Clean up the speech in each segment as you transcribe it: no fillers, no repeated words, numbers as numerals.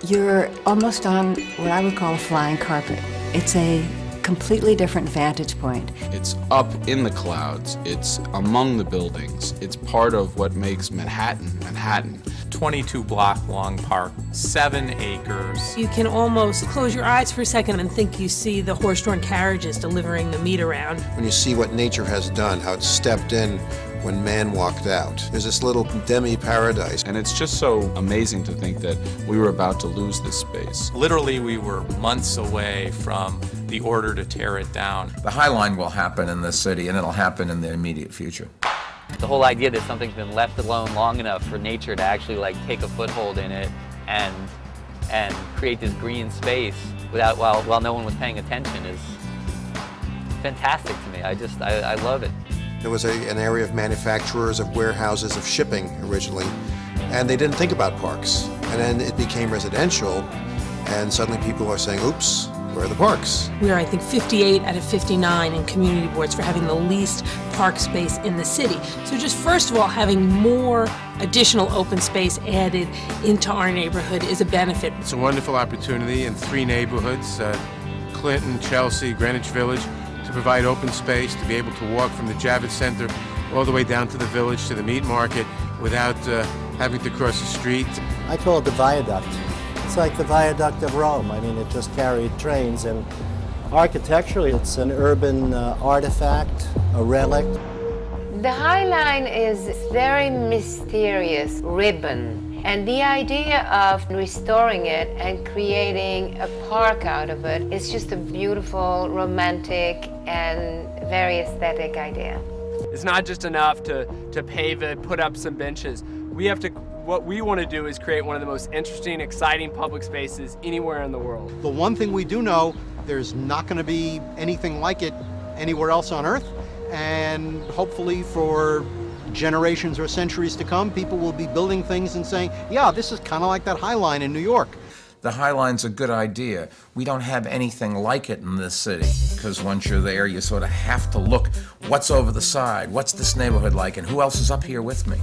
You're almost on what I would call a flying carpet. It's a completely different vantage point. It's up in the clouds, it's among the buildings, it's part of what makes Manhattan, Manhattan. 22-block long park, 7 acres. You can almost close your eyes for a second and think you see the horse-drawn carriages delivering the meat around. When you see what nature has done, how it stepped in when man walked out. There's this little demi-paradise. And it's just so amazing to think that we were about to lose this space. Literally, we were months away from the order to tear it down. The High Line will happen in this city, and it'll happen in the immediate future. The whole idea that something's been left alone long enough for nature to actually take a foothold in it and create this green space while no one was paying attention is fantastic to me. I love it. There was an area of manufacturers, of warehouses, of shipping originally, and they didn't think about parks. And then it became residential, and suddenly people are saying, oops, where are the parks? We are, I think, 58 out of 59 in community boards for having the least park space in the city. So just first of all, having more additional open space added into our neighborhood is a benefit. It's a wonderful opportunity in 3 neighborhoods, Clinton, Chelsea, Greenwich Village, to provide open space, to be able to walk from the Javits Center all the way down to the village, to the meat market, without having to cross the street. I call it the viaduct. It's like the viaduct of Rome. I mean, it just carried trains, and architecturally, it's an urban artifact, a relic. The High Line is this very mysterious ribbon, and the idea of restoring it and creating a park out of it is just a beautiful, romantic, and very aesthetic idea. It's not just enough to pave it, put up some benches. What we want to do is create one of the most interesting, exciting public spaces anywhere in the world. The one thing we do know, there's not going to be anything like it anywhere else on Earth, and hopefully for generations or centuries to come, people will be building things and saying, yeah, this is kind of like that High Line in New York. The High Line's a good idea. We don't have anything like it in this city, because once you're there, you sort of have to look, what's over the side, what's this neighborhood like, and who else is up here with me?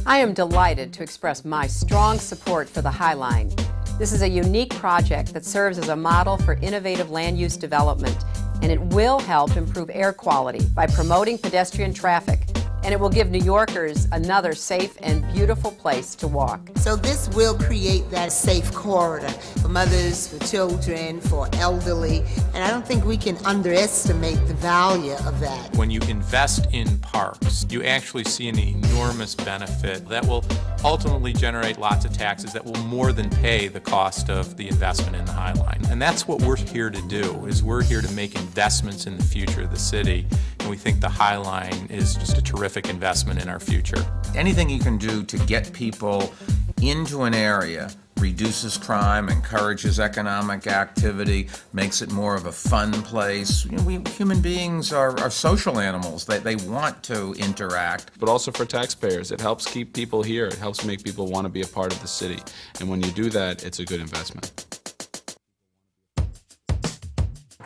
I am delighted to express my strong support for the High Line. This is a unique project that serves as a model for innovative land use development, and it will help improve air quality by promoting pedestrian traffic, and it will give New Yorkers another safe and beautiful place to walk. So this will create that safe corridor for mothers, for children, for elderly, and I don't think we can underestimate the value of that. When you invest in parks, you actually see an enormous benefit that will ultimately generate lots of taxes that will more than pay the cost of the investment in the High Line. And that's what we're here to do, is we're here to make investments in the future of the city, and we think the High Line is just a terrific investment in our future. Anything you can do to get people into an area reduces crime, encourages economic activity, makes it more of a fun place. You know, we human beings are social animals. They want to interact. But also for taxpayers, it helps keep people here. It helps make people want to be a part of the city. And when you do that, it's a good investment.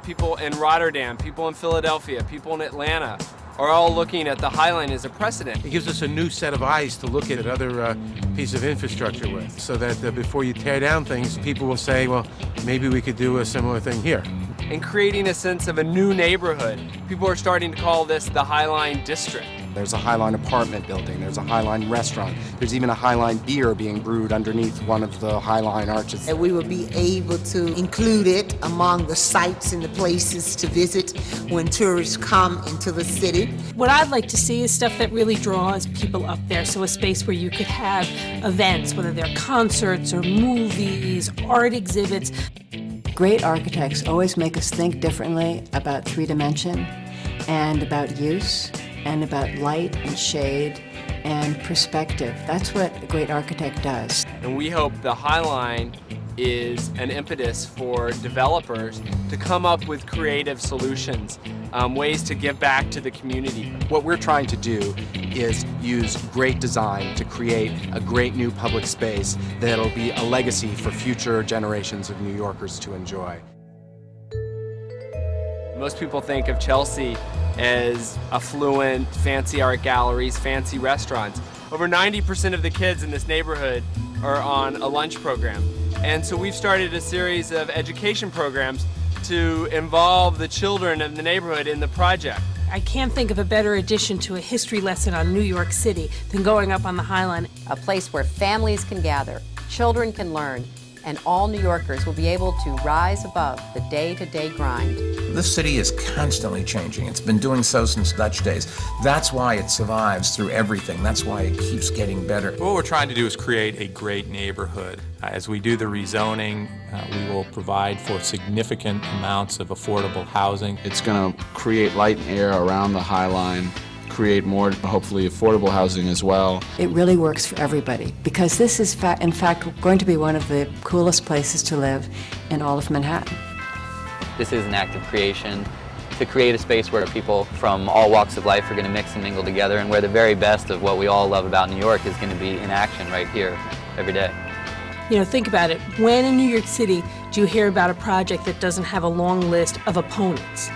People in Rotterdam, people in Philadelphia, people in Atlanta are all looking at the High Line as a precedent. It gives us a new set of eyes to look at other pieces of infrastructure with, so that before you tear down things, people will say, well, maybe we could do a similar thing here. And creating a sense of a new neighborhood. People are starting to call this the High Line District. There's a High Line apartment building, there's a High Line restaurant, there's even a High Line beer being brewed underneath one of the High Line arches. And we will be able to include it among the sites and the places to visit when tourists come into the city. What I'd like to see is stuff that really draws people up there, so a space where you could have events, whether they're concerts or movies, art exhibits. Great architects always make us think differently about 3-dimension and about use and about light and shade and perspective. That's what a great architect does. And we hope the High Line is an impetus for developers to come up with creative solutions, ways to give back to the community. What we're trying to do is use great design to create a great new public space that'll be a legacy for future generations of New Yorkers to enjoy. Most people think of Chelsea as affluent, fancy art galleries, fancy restaurants. Over 90% of the kids in this neighborhood are on a lunch program. And so we've started a series of education programs to involve the children of the neighborhood in the project. I can't think of a better addition to a history lesson on New York City than going up on the High Line. A place where families can gather, children can learn, and all New Yorkers will be able to rise above the day-to-day grind. This city is constantly changing. It's been doing so since Dutch days. That's why it survives through everything. That's why it keeps getting better. What we're trying to do is create a great neighborhood. As we do the rezoning, we will provide for significant amounts of affordable housing. It's going to create light and air around the High Line, create more, hopefully, affordable housing as well. It really works for everybody because this is, in fact, going to be one of the coolest places to live in all of Manhattan. This is an act of creation to create a space where people from all walks of life are going to mix and mingle together, and where the very best of what we all love about New York is going to be in action right here every day. You know, think about it. When in New York City do you hear about a project that doesn't have a long list of opponents?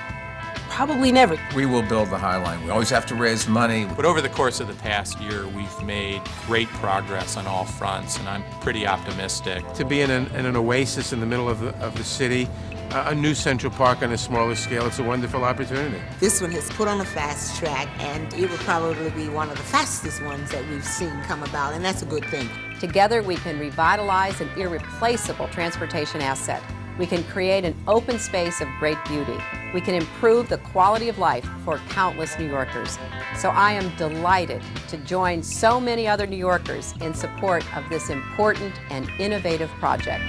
Probably never. We will build the High Line. We always have to raise money. But over the course of the past year, we've made great progress on all fronts, and I'm pretty optimistic. To be in an oasis in the middle of the city, a new Central Park on a smaller scale, it's a wonderful opportunity. This one has put on a fast track, and it will probably be one of the fastest ones that we've seen come about, and that's a good thing. Together, we can revitalize an irreplaceable transportation asset. We can create an open space of great beauty. We can improve the quality of life for countless New Yorkers. So I am delighted to join so many other New Yorkers in support of this important and innovative project.